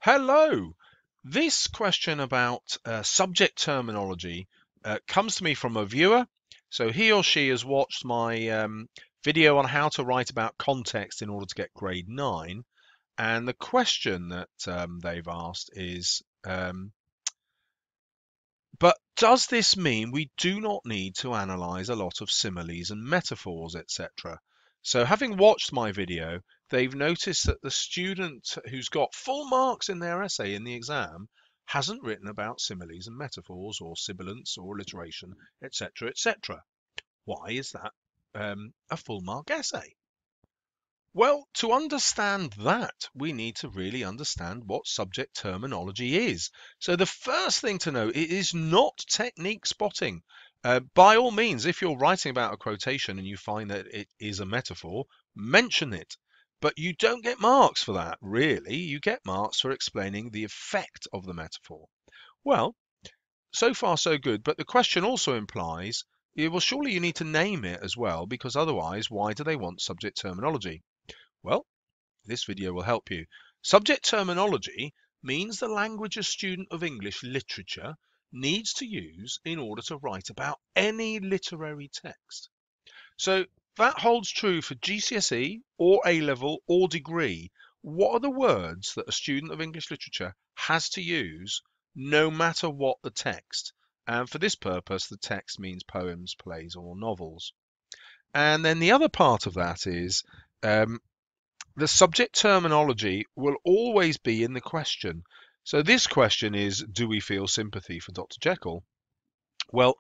Hello. This question about subject terminology comes to me from a viewer. So he or she has watched my video on how to write about context in order to get grade 9. And the question that they've asked is, but does this mean we do not need to analyze a lot of similes and metaphors, etc.? So having watched my video, they've noticed that the student who's got full marks in their essay in the exam hasn't written about similes and metaphors or sibilants or alliteration, etc., etc. Why is that a full mark essay? Well, to understand that, we need to really understand what subject terminology is. So the first thing to know, it is not technique spotting. By all means, if you're writing about a quotation and you find that it is a metaphor, mention it. But you don't get marks for that, really. You get marks for explaining the effect of the metaphor. Well, so far so good, but the question also implies, well, surely you need to name it as well, because otherwise, why do they want subject terminology? Well, this video will help you. Subject terminology means the language a student of English literature needs to use in order to write about any literary text. So that holds true for GCSE or A-level or degree. What are the words that a student of English literature has to use no matter what the text? And for this purpose, the text means poems, plays, or novels. And then the other part of that is the subject terminology will always be in the question. So this question is, do we feel sympathy for Dr. Jekyll? Well,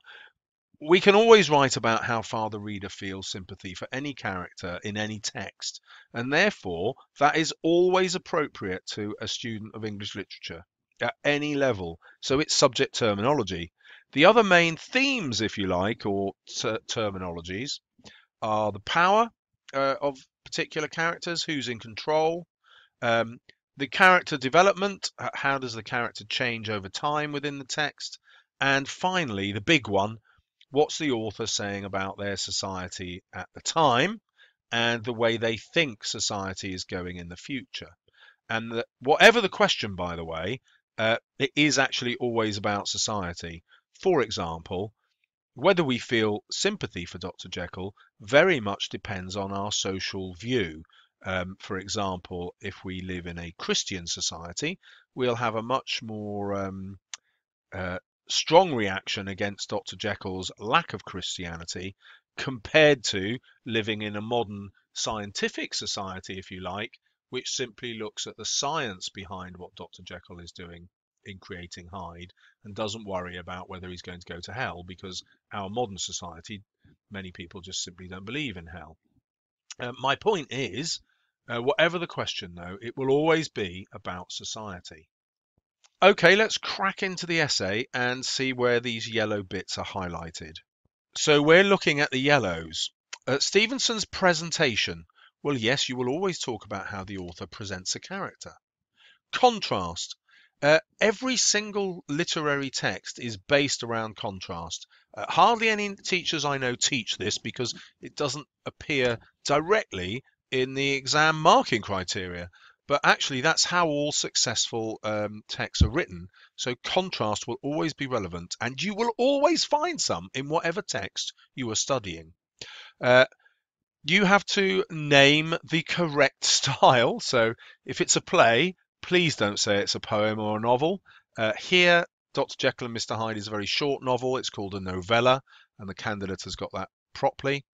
we can always write about how far the reader feels sympathy for any character in any text, and therefore that is always appropriate to a student of English literature at any level. So it's subject terminology. The other main themes, if you like, or terminologies are the power of particular characters, who's in control, um, the character development, how does the character change over time within the text, and finally, the big one, what's the author saying about their society at the time and the way they think society is going in the future. And whatever the question, by the way, it is actually always about society. For example, whether we feel sympathy for Dr. Jekyll very much depends on our social view. For example, if we live in a Christian society, we'll have a much more uh, strong reaction against Dr. Jekyll's lack of Christianity compared to living in a modern scientific society, if you like, which simply looks at the science behind what Dr. Jekyll is doing in creating Hyde and doesn't worry about whether he's going to go to hell, because our modern society, many people just simply don't believe in hell. My point is, whatever the question, though, it will always be about society. Okay, let's crack into the essay and see where these yellow bits are highlighted. So we're looking at the yellows. Stevenson's presentation. Well, yes, you will always talk about how the author presents a character. Contrast. Every single literary text is based around contrast. Hardly any teachers I know teach this because it doesn't appear directly in the exam marking criteria. But actually, that's how all successful texts are written. So contrast will always be relevant, and you will always find some in whatever text you are studying. Uh, you have to name the correct style. So if it's a play, please don't say it's a poem or a novel. Here, Dr. Jekyll and Mr. Hyde is a very short novel. It's called a novella, and the candidate has got that properly.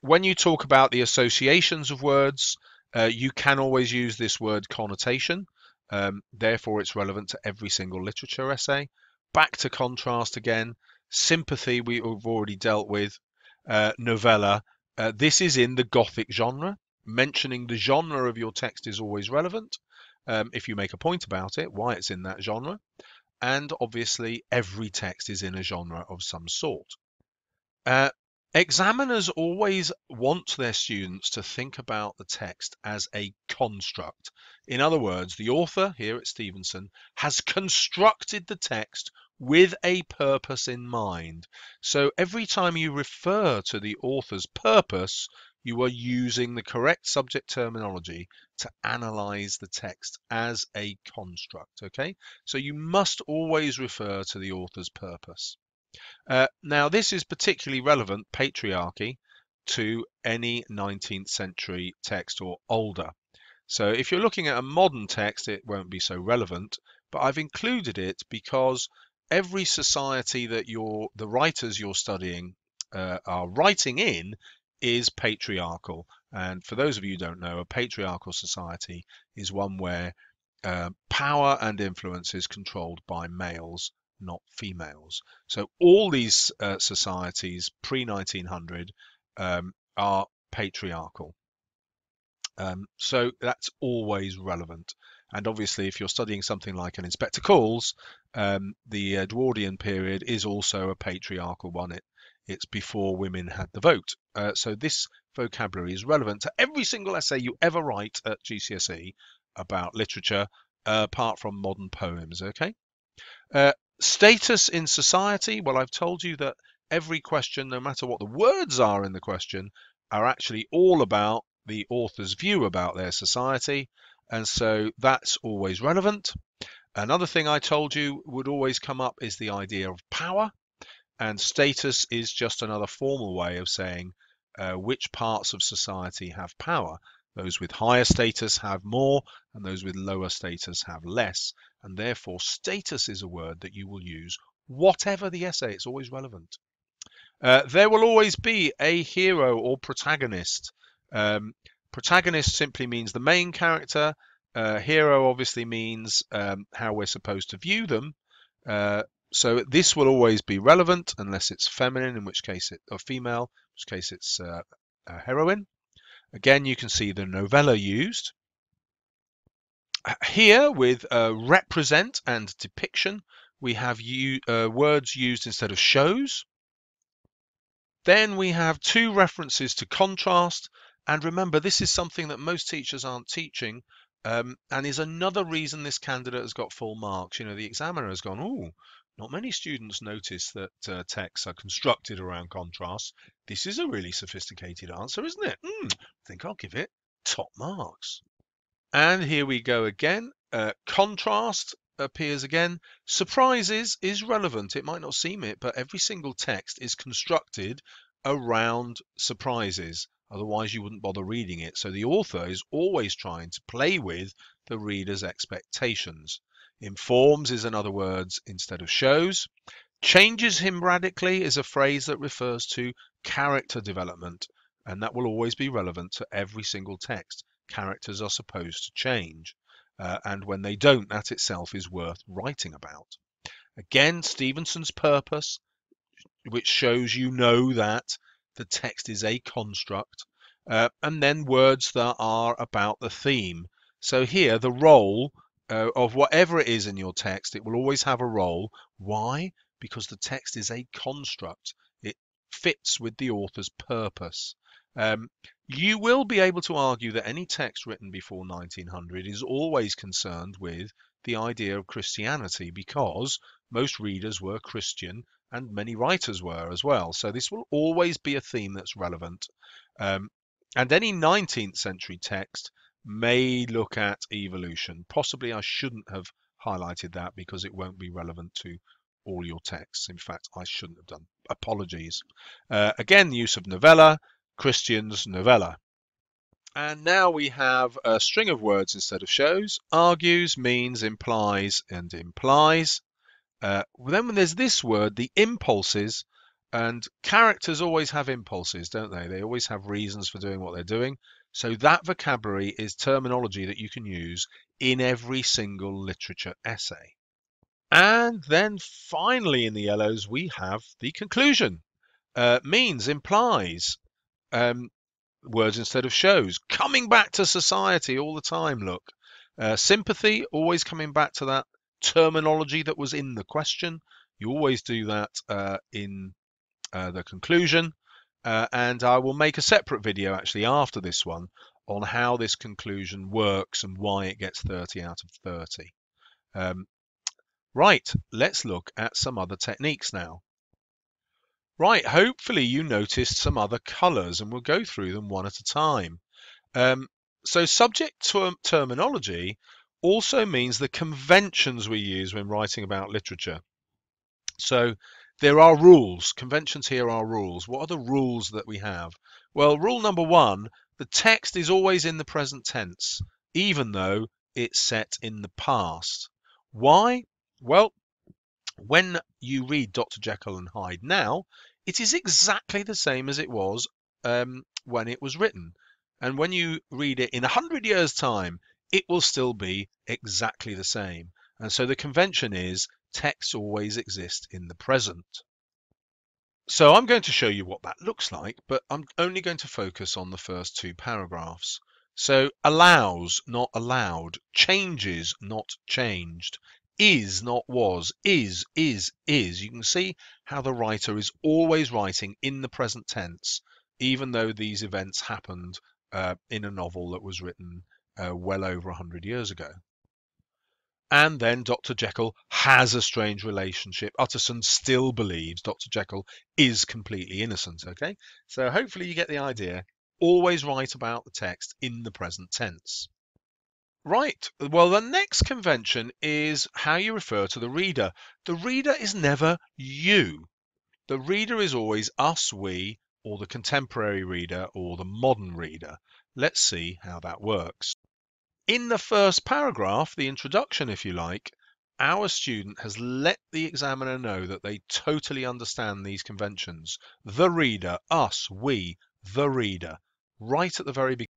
When you talk about the associations of words, you can always use this word connotation. Therefore, it's relevant to every single literature essay. Back to contrast again. Sympathy, we've already dealt with. Novella. This is in the Gothic genre. Mentioning the genre of your text is always relevant. If you make a point about it, why it's in that genre. And obviously, every text is in a genre of some sort. Uh, Examiners always want their students to think about the text as a construct. In other words, the author, here at Stevenson, has constructed the text with a purpose in mind. So every time you refer to the author's purpose, You are using the correct subject terminology to analyze the text as a construct, okay? So you must always refer to the author's purpose. Now, this is particularly relevant, patriarchy, to any 19th century text or older. So if you're looking at a modern text, it won't be so relevant, but I've included it because every society that the writers you're studying are writing in is patriarchal. And for those of you who don't know, a patriarchal society is one where power and influence is controlled by males, not females. So all these societies pre-1900 are patriarchal. So that's always relevant. And obviously, if you're studying something like an Inspector Calls, the Edwardian period is also a patriarchal one. It's before women had the vote. So this vocabulary is relevant to every single essay you ever write at GCSE about literature, apart from modern poems. Okay. Status in society. Well, I've told you that every question, no matter what the words are in the question, are actually all about the author's view about their society, and so that's always relevant. Another thing I told you would always come up is the idea of power, and status is just another formal way of saying which parts of society have power. Those with higher status have more, and those with lower status have less, and therefore status is a word that you will use whatever the essay. It's always relevant. There will always be a hero or protagonist. Protagonist simply means the main character. Hero obviously means how we're supposed to view them. So this will always be relevant unless it's feminine, in which case or female, in which case it's a heroine. Again, you can see the novella used. Here with represent and depiction, we have words used instead of shows. Then we have two references to contrast. And remember, this is something that most teachers aren't teaching, and is another reason this candidate has got full marks. The examiner has gone, oh, not many students notice that texts are constructed around contrast. This is a really sophisticated answer, isn't it? I think I'll give it top marks. And here we go again. Contrast appears again. Surprises is relevant. It might not seem it, but every single text is constructed around surprises. Otherwise, you wouldn't bother reading it. So the author is always trying to play with the reader's expectations. Informs is another word instead of shows. Changes him radically is a phrase that refers to character development, and that will always be relevant to every single text. Characters are supposed to change, and when they don't, that itself is worth writing about. Again, Stevenson's purpose, which shows that the text is a construct, and then words that are about the theme. So here, the role of whatever it is in your text, it will always have a role. Why? Because the text is a construct. It fits with the author's purpose. You will be able to argue that any text written before 1900 is always concerned with the idea of Christianity, because most readers were Christian and many writers were as well. So this will always be a theme that's relevant. And any 19th century text may look at evolution. Possibly I shouldn't have highlighted that because it won't be relevant to all your texts. In fact, I shouldn't have done. Apologies. Again, the use of novella, Christian's novella. And now we have a string of words instead of shows. Argues, means, implies, and implies. Then when there's this word, the impulses, and characters always have impulses, don't they? They always have reasons for doing what they're doing. So that vocabulary is terminology that you can use in every single literature essay. And then finally in the yellows, we have the conclusion. Means, implies, words instead of shows. Coming back to society all the time, look. Sympathy, always coming back to that terminology that was in the question. You always do that in the conclusion. And I will make a separate video actually after this one on how this conclusion works and why it gets 30 out of 30. Right, let's look at some other techniques now. Right, hopefully you noticed some other colours, and we'll go through them one at a time. Um, so subject terminology also means the conventions we use when writing about literature. So there are rules. Conventions here are rules. What are the rules that we have? Well, rule number one, the text is always in the present tense, even though it's set in the past. Why? Well, when you read Dr. Jekyll and Hyde now, it is exactly the same as it was when it was written. And when you read it in 100 years' time, it will still be exactly the same. And so the convention is text always exists in the present. So I'm going to show you what that looks like, but I'm only going to focus on the first two paragraphs. So allows, not allowed, changes, not changed, is, not was, is. You can see how the writer is always writing in the present tense, even though these events happened in a novel that was written well over 100 years ago. And then Dr. Jekyll has a strange relationship. Utterson still believes Dr. Jekyll is completely innocent. Okay, so hopefully you get the idea. Always write about the text in the present tense. Right, well, the next convention is how you refer to the reader. The reader is never you. The reader is always us, we, or the contemporary reader, or the modern reader. Let's see how that works. In the first paragraph, the introduction, if you like, our student has let the examiner know that they totally understand these conventions. The reader, us, we, the reader, right at the very beginning.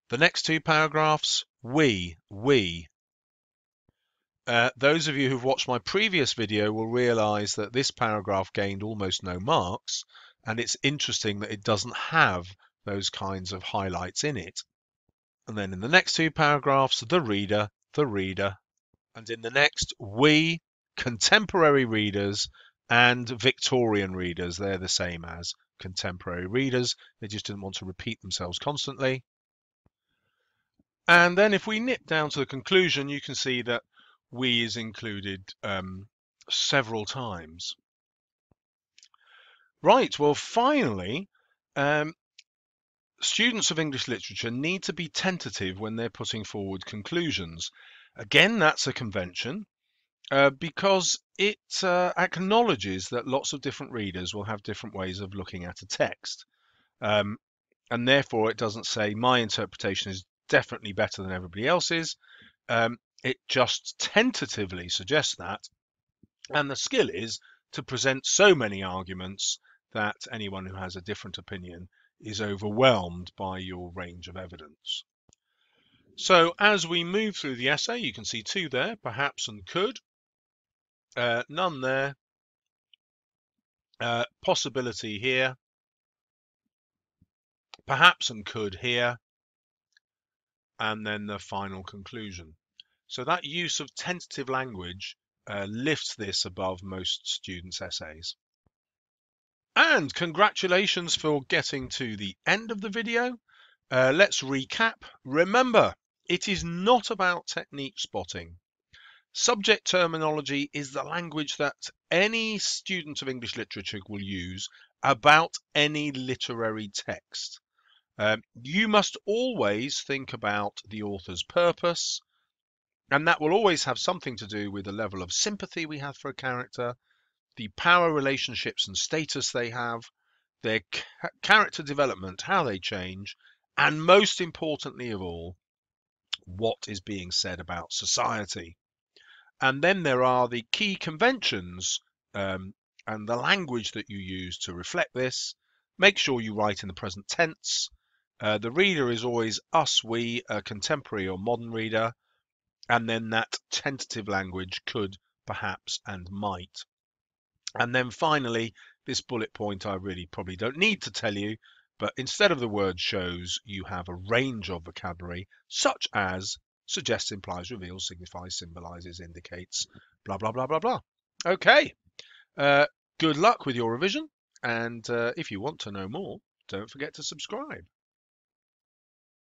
The next two paragraphs, we. Those of you who've watched my previous video will realize that this paragraph gained almost no marks, and it's interesting that it doesn't have those kinds of highlights in it. And then in the next two paragraphs, the reader, and in the next, we, contemporary readers, and Victorian readers. They're the same as contemporary readers. They just didn't want to repeat themselves constantly. And then if we nip down to the conclusion, you can see that we is included several times. Right, well, finally, students of English literature need to be tentative when they're putting forward conclusions. Again, that's a convention because it acknowledges that lots of different readers will have different ways of looking at a text. And therefore, it doesn't say my interpretation is definitely better than everybody else's. It just tentatively suggests that. And the skill is to present so many arguments that anyone who has a different opinion is overwhelmed by your range of evidence. So as we move through the essay, you can see two there, perhaps and could, none there, possibility here, perhaps and could here, and then the final conclusion. So that use of tentative language lifts this above most students' essays. And congratulations for getting to the end of the video. Let's recap. Remember, it is not about technique spotting. Subject terminology is the language that any student of English literature will use about any literary text. You must always think about the author's purpose, and that will always have something to do with the level of sympathy we have for a character, the power relationships and status they have, their character development, how they change, and most importantly of all, what is being said about society. And then there are the key conventions and the language that you use to reflect this. Make sure you write in the present tense. The reader is always us, we, a contemporary or modern reader. And then that tentative language could, perhaps, and might. And then finally, this bullet point I really probably don't need to tell you, but instead of the word shows, you have a range of vocabulary, such as suggests, implies, reveals, signifies, symbolizes, indicates, blah, blah, blah, blah, blah. Okay, good luck with your revision, and if you want to know more, don't forget to subscribe.